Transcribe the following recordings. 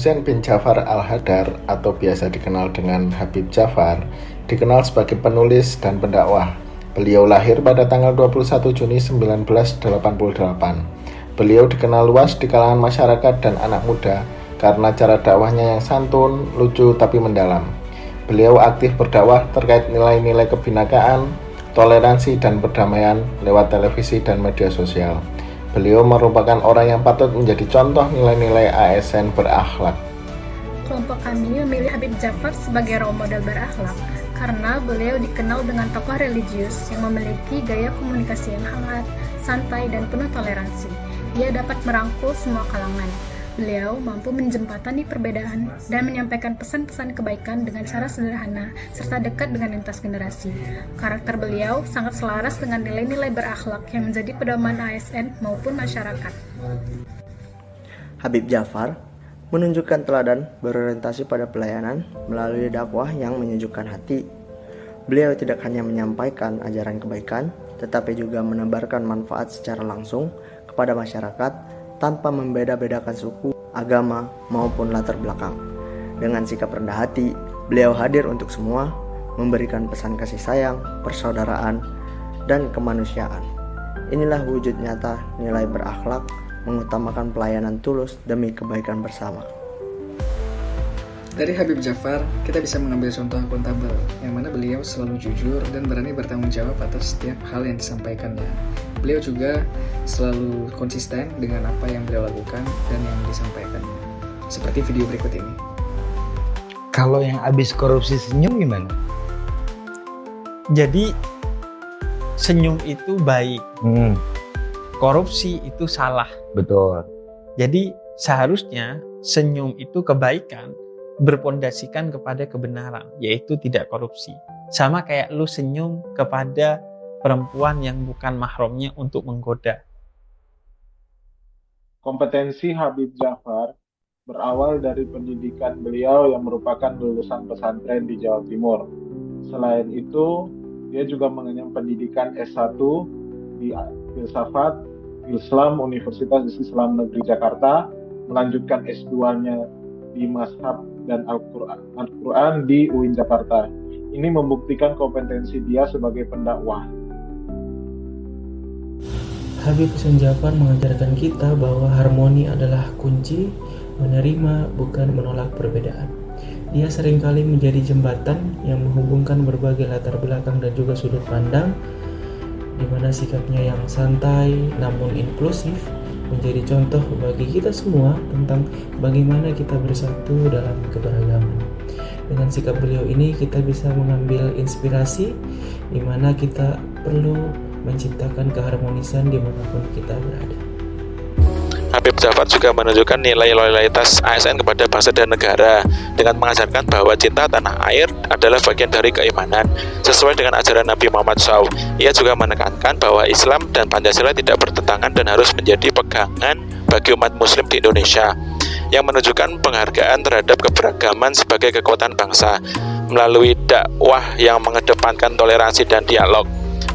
Husain bin Ja'far al-Hadar atau biasa dikenal dengan Habib Ja'far dikenal sebagai penulis dan pendakwah. Beliau lahir pada tanggal 21 Juni 1988. Beliau dikenal luas di kalangan masyarakat dan anak muda karena cara dakwahnya yang santun, lucu tapi mendalam. Beliau aktif berdakwah terkait nilai-nilai kebinakaan, toleransi dan perdamaian lewat televisi dan media sosial. Beliau merupakan orang yang patut menjadi contoh nilai-nilai ASN berakhlak. Kelompok kami memilih Habib Ja'far sebagai role model berakhlak karena beliau dikenal dengan tokoh religius yang memiliki gaya komunikasi yang hangat, santai, dan penuh toleransi. Ia dapat merangkul semua kalangan. Beliau mampu menjembatani perbedaan dan menyampaikan pesan-pesan kebaikan dengan cara sederhana serta dekat dengan lintas generasi. Karakter beliau sangat selaras dengan nilai-nilai berakhlak yang menjadi pedoman ASN maupun masyarakat. Habib Ja'far menunjukkan teladan berorientasi pada pelayanan melalui dakwah yang menyejukkan hati. Beliau tidak hanya menyampaikan ajaran kebaikan, tetapi juga menebarkan manfaat secara langsung kepada masyarakat tanpa membeda-bedakan suku, agama, maupun latar belakang. Dengan sikap rendah hati, beliau hadir untuk semua, memberikan pesan kasih sayang, persaudaraan, dan kemanusiaan. Inilah wujud nyata nilai berakhlak, mengutamakan pelayanan tulus demi kebaikan bersama. Dari Habib Ja'far, kita bisa mengambil contoh akuntabel, yang mana beliau selalu jujur dan berani bertanggung jawab atas setiap hal yang disampaikannya. Beliau juga selalu konsisten dengan apa yang beliau lakukan dan yang disampaikannya. Seperti video berikut ini. Kalau yang habis korupsi senyum gimana? Jadi senyum itu baik, korupsi itu salah. Betul. Jadi seharusnya senyum itu kebaikan berpondasikan kepada kebenaran, yaitu tidak korupsi. Sama kayak lu senyum kepada perempuan yang bukan mahramnya untuk menggoda. Kompetensi Habib Ja'far berawal dari pendidikan beliau yang merupakan lulusan pesantren di Jawa Timur. Selain itu, dia juga mengenyam pendidikan S1 di Filsafat Islam Universitas Islam Negeri Jakarta, melanjutkan S2-nya di Mazhab dan Al-Quran di UIN Jakarta. Ini membuktikan kompetensi dia sebagai pendakwah. Habib Husain Ja'far mengajarkan kita bahwa harmoni adalah kunci, menerima bukan menolak perbedaan. Dia seringkali menjadi jembatan yang menghubungkan berbagai latar belakang dan juga sudut pandang, di mana sikapnya yang santai namun inklusif menjadi contoh bagi kita semua tentang bagaimana kita bersatu dalam keberagaman. Dengan sikap beliau ini kita bisa mengambil inspirasi di mana kita perlu menciptakan keharmonisan dimanapun kita berada. Habib Ja'far juga menunjukkan nilai loyalitas ASN kepada bangsa dan negara dengan mengajarkan bahwa cinta tanah air adalah bagian dari keimanan sesuai dengan ajaran Nabi Muhammad SAW. Ia juga menekankan bahwa Islam dan Pancasila tidak bertentangan dan harus menjadi pegangan bagi umat muslim di Indonesia, yang menunjukkan penghargaan terhadap keberagaman sebagai kekuatan bangsa melalui dakwah yang mengedepankan toleransi dan dialog.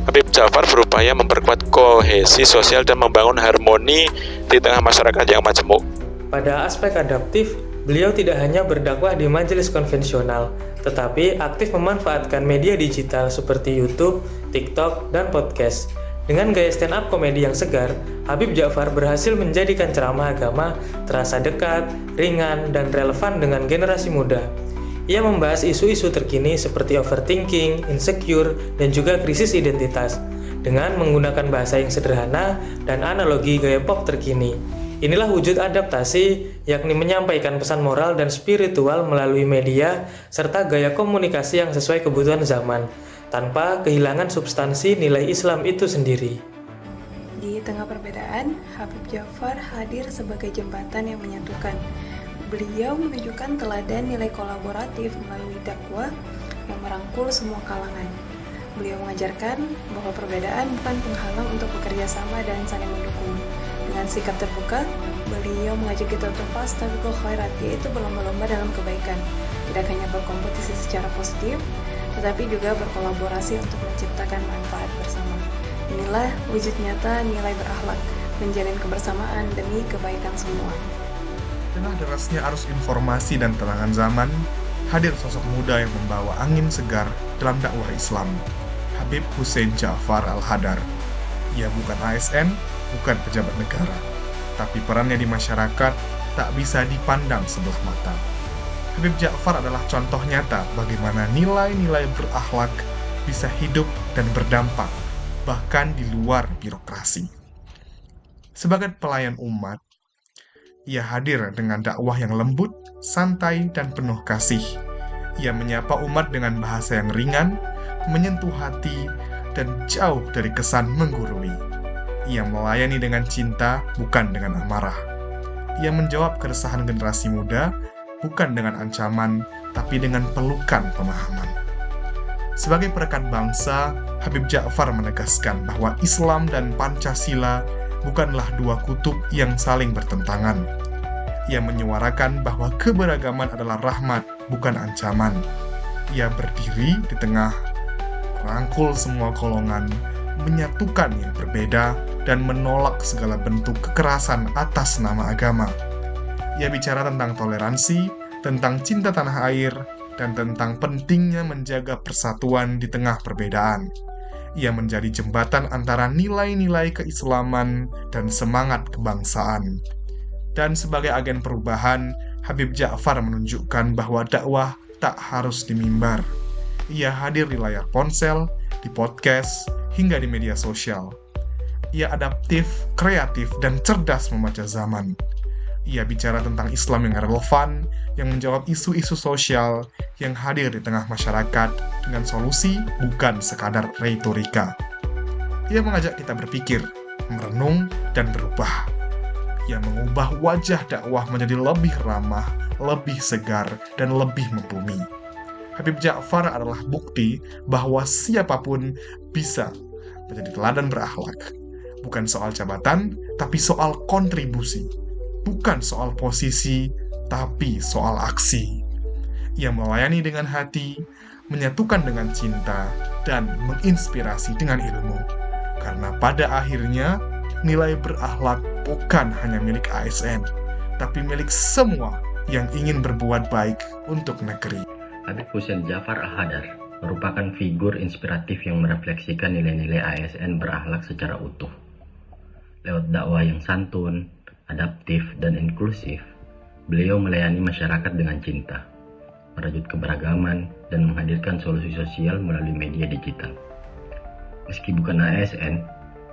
Habib Ja'far berupaya memperkuat kohesi sosial dan membangun harmoni di tengah masyarakat yang majemuk. Pada aspek adaptif, beliau tidak hanya berdakwah di majelis konvensional, tetapi aktif memanfaatkan media digital seperti YouTube, TikTok, dan podcast. Dengan gaya stand-up komedi yang segar, Habib Ja'far berhasil menjadikan ceramah agama terasa dekat, ringan, dan relevan dengan generasi muda. Ia membahas isu-isu terkini seperti overthinking, insecure, dan juga krisis identitas dengan menggunakan bahasa yang sederhana dan analogi gaya pop terkini. Inilah wujud adaptasi, yakni menyampaikan pesan moral dan spiritual melalui media serta gaya komunikasi yang sesuai kebutuhan zaman, tanpa kehilangan substansi nilai Islam itu sendiri. Di tengah perbedaan, Habib Ja'far hadir sebagai jembatan yang menyatukan. Beliau menunjukkan teladan nilai kolaboratif melalui dakwah yang merangkul semua kalangan. Beliau mengajarkan bahwa perbedaan bukan penghalang untuk bekerja sama dan saling mendukung. Dengan sikap terbuka, beliau mengajak kita untuk fastabiqul khairat, yaitu berlomba-lomba dalam kebaikan. Tidak hanya berkompetisi secara positif, tetapi juga berkolaborasi untuk menciptakan manfaat bersama. Inilah wujud nyata nilai berakhlak, menjalin kebersamaan demi kebaikan semua. tengah derasnya arus informasi dan terangan zaman, hadir sosok muda yang membawa angin segar dalam dakwah Islam, Habib Hussein Ja'far Al-Hadar. Ia bukan ASN, bukan pejabat negara, tapi perannya di masyarakat tak bisa dipandang sebelah mata. Habib Ja'far adalah contoh nyata bagaimana nilai-nilai berakhlak bisa hidup dan berdampak, bahkan di luar birokrasi. Sebagai pelayan umat, ia hadir dengan dakwah yang lembut, santai, dan penuh kasih. Ia menyapa umat dengan bahasa yang ringan, menyentuh hati, dan jauh dari kesan menggurui. Ia melayani dengan cinta, bukan dengan amarah. Ia menjawab keresahan generasi muda, bukan dengan ancaman, tapi dengan pelukan pemahaman. Sebagai perekat bangsa, Habib Ja'far menegaskan bahwa Islam dan Pancasila bukanlah dua kutub yang saling bertentangan. Ia menyuarakan bahwa keberagaman adalah rahmat, bukan ancaman. Ia berdiri di tengah, merangkul semua golongan, menyatukan yang berbeda, dan menolak segala bentuk kekerasan atas nama agama. Ia bicara tentang toleransi, tentang cinta tanah air, dan tentang pentingnya menjaga persatuan di tengah perbedaan. Ia menjadi jembatan antara nilai-nilai keislaman dan semangat kebangsaan. Dan sebagai agen perubahan, Habib Ja'far menunjukkan bahwa dakwah tak harus di mimbar. Ia hadir di layar ponsel, di podcast, hingga di media sosial. Ia adaptif, kreatif, dan cerdas membaca zaman. Ia bicara tentang Islam yang relevan, yang menjawab isu-isu sosial, yang hadir di tengah masyarakat dengan solusi, bukan sekadar retorika. Ia mengajak kita berpikir, merenung, dan berubah. Ia mengubah wajah dakwah menjadi lebih ramah, lebih segar, dan lebih membumi. Habib Ja'far adalah bukti bahwa siapapun bisa menjadi teladan berakhlak. Bukan soal jabatan, tapi soal kontribusi. Bukan soal posisi, tapi soal aksi. Ia melayani dengan hati, menyatukan dengan cinta, dan menginspirasi dengan ilmu. Karena pada akhirnya, nilai berakhlak bukan hanya milik ASN, tapi milik semua yang ingin berbuat baik untuk negeri. Habib Hussein Ja'far Al-Hadar merupakan figur inspiratif yang merefleksikan nilai-nilai ASN berakhlak secara utuh. Lewat dakwah yang santun, adaptif, dan inklusif, beliau melayani masyarakat dengan cinta, merajut keberagaman, dan menghadirkan solusi sosial melalui media digital. Meski bukan ASN,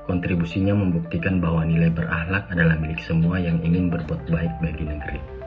kontribusinya membuktikan bahwa nilai berakhlak adalah milik semua yang ingin berbuat baik bagi negeri.